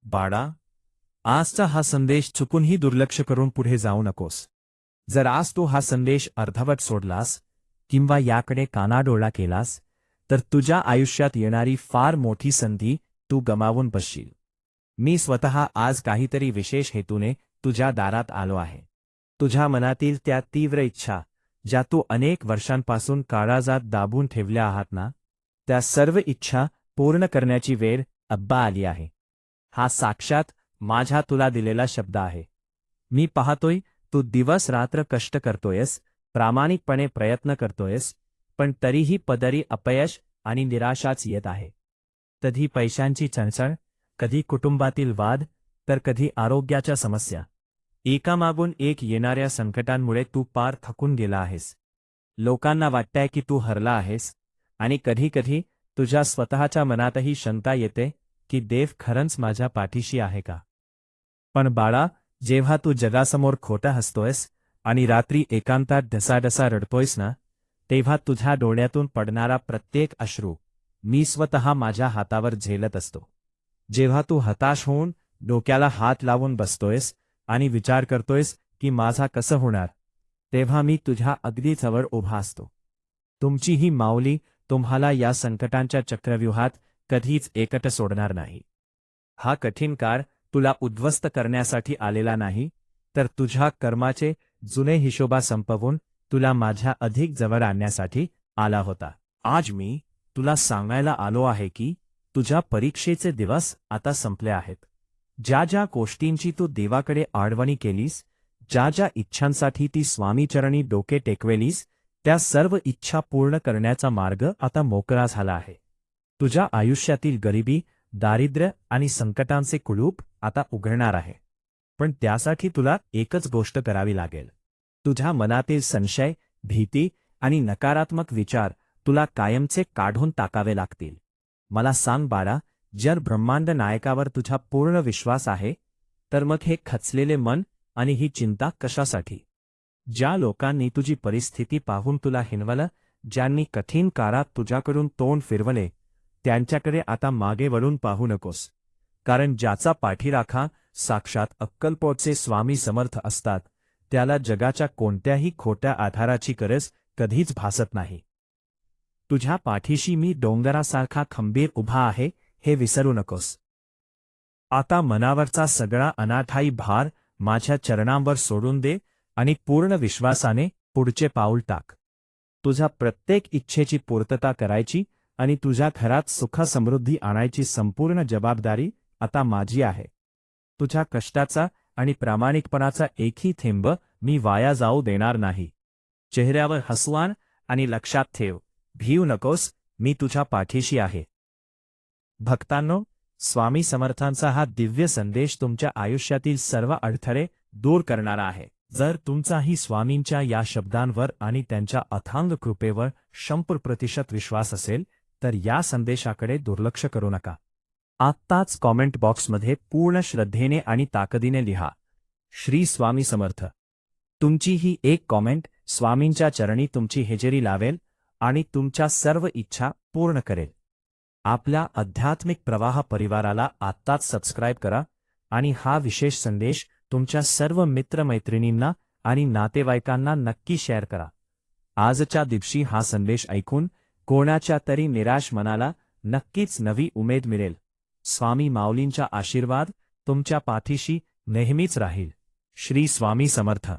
बाळा, आजचा हा संदेश चुकूनही दुर्लक्ष करून पुढे जाऊ नकोस. जर आज तू हा संदेश अर्धवट सोडलास किंवा याकडे कानाडोळा केलास तर तुझ्या आयुष्यात येणारी फार मोठी संधी तू गमावून बसशील. मी स्वतः आज काहीतरी विशेष हेतूने तुझ्या दारात आलो आहे. तुझ्या मनातील त्या तीव्र इच्छा ज्या तू अनेक वर्षांपासून काळजात दाबून ठेवल्या आहात ना, त्या सर्व इच्छा पूर्ण करण्याची वेळ अब्बा आली आहे. हा साक्षात माझ्या तुला दिलेला शब्द आहे. मी पाहतोय तू दिवस रात्र कष्ट करतोयस, प्रामाणिकपणे प्रयत्न करतोयस, पण तरीही पदरी अपयश आणि निराशाच येत आहे. कधी पैशांची चणचण, कधी कुटुंबातील वाद, तर कधी आरोग्याच्या समस्या. एकामागून एक येणाऱ्या संकटांमुळे तू पार थकून गेला आहेस. लोकांना वाटतंय की तू हरला आहेस आणि कधी-कधी तुझ्या स्वतःच्या मनातही शंका येते की देव खरंच माझ्या पाठीशी आहे का. पण बाळा, जेव्हा तू जगासमोर खोटा हसतोयस आणि रात्री एकांतात ढसाढसा रडतोयस ना, तेव्हा तुझ्या डोळ्यातून पडणारा प्रत्येक अश्रू मी स्वतः माझ्या हातावर झेलत असतो. जेव्हा तू हताश होऊन डोक्याला हात लावून बसतोयस आणि विचार करतोयस की माझा कसं होणार, तेव्हा मी तुझ्या अगदी जवळ उभा असतो. तुमची ही माऊली तुम्हाला या संकटांच्या चक्रव्यूहात कधीच एकटं सोडणार नाही. हा कठीण काळ तुला उद्ध्वस्त करण्यासाठी आलेला नाही, तर तुझ्या कर्माचे जुने हिशोबा संपवून तुला माझ्या अधिक जवळ आणण्यासाठी आला होता. आज मी तुला सांगायला आलो आहे की तुझ्या परीक्षेचे दिवस आता संपले आहेत. ज्या ज्या गोष्टींची तू देवाकडे आडवणी केलीस, ज्या ज्या इच्छांसाठी ती स्वामीचरणी डोके टेकवेलीस, त्या सर्व इच्छा पूर्ण करण्याचा मार्ग आता मोकळा झाला आहे. तुझ्या आयुष्यातील गरिबी, दारिद्र्य आणि संकटांचे कुलूप आता उघडणार आहे. पण त्यासाठी तुला एकच गोष्ट करावी लागेल. तुझ्या मनातील संशय, भीती आणि नकारात्मक विचार तुला कायमचे काढून टाकावे लागतील. मला सांग बाळा, जर ब्रह्मांड नायकावर तुझा पूर्ण विश्वास आहे, तर मग हे खचलेले मन आणि ही चिंता कशासाठी? ज्या लोकांनी तुझी परिस्थिती पाहून तुला हिणवलं, ज्यांनी कठीण काळात तुझ्याकडून तोंड फिरवले, त्यांच्याकडे आता मागे वळून पाहू नकोस. कारण ज्याचा पाठीराखा साक्षात अक्कलकोटचे स्वामी समर्थ असतात, त्याला जगाच्या कोणत्याही खोट्या आधाराची गरज कधीच भासत नाही. तुझ्या पाठीशी मी डोंगरासारखा खंबीर उभा आहे, हे विसरू नकोस. आता मनावरचा सगळा अनाठायी भार माझ्या चरणांवर सोडून दे आणि पूर्ण विश्वासाने पुढचे पाऊल टाक. तुझ्या प्रत्येक इच्छेची पूर्तता करायची आणि तुझ्या घरात सुख-समृद्धी आणायची संपूर्ण जबाबदारी आता माझी आहे. तुझ्या कष्टाचा आणि प्रामाणिकपणाचा एकही थेंब मी वाया जाऊ देणार नाही. चेहऱ्यावर हसू आण आणि लक्षात ठेव, भिवू नकोस, मी तुझ्या पाठीशी आहे. भक्तांनो, स्वामी समर्थांचा हा दिव्य संदेश तुमच्या आयुष्यातील सर्व अडथळे दूर करणारा आहे. जर तुमचाही स्वामींच्या या शब्दांवर आणि त्यांच्या अथांग कृपेवर 100% विश्वास असेल, तर या संदेशाकडे दुर्लक्ष करू नका. आत्ताच कॉमेंट बॉक्समध्ये पूर्ण श्रद्धेने आणि ताकदीने लिहा, श्री स्वामी समर्थ. तुमची ही एक कॉमेंट स्वामींच्या चरणी तुमची हजेरी लावेल आणि तुमच्या सर्व इच्छा पूर्ण करेल. आपल्या आध्यात्मिक प्रवाह परिवाराला आत्ताच सबस्क्राईब करा आणि हा विशेष संदेश तुमच्या सर्व मित्रमैत्रिणींना आणि नातेवाईकांना नक्की शेअर करा. आजच्या दिवशी हा संदेश ऐकून कोणाच्या तरी निराश मनाला नक्कीच नवी उमेद मिळेल. स्वामी माऊलींचा आशीर्वाद तुमच्या पाठीशी नेहमीच राहील. श्री स्वामी समर्थ.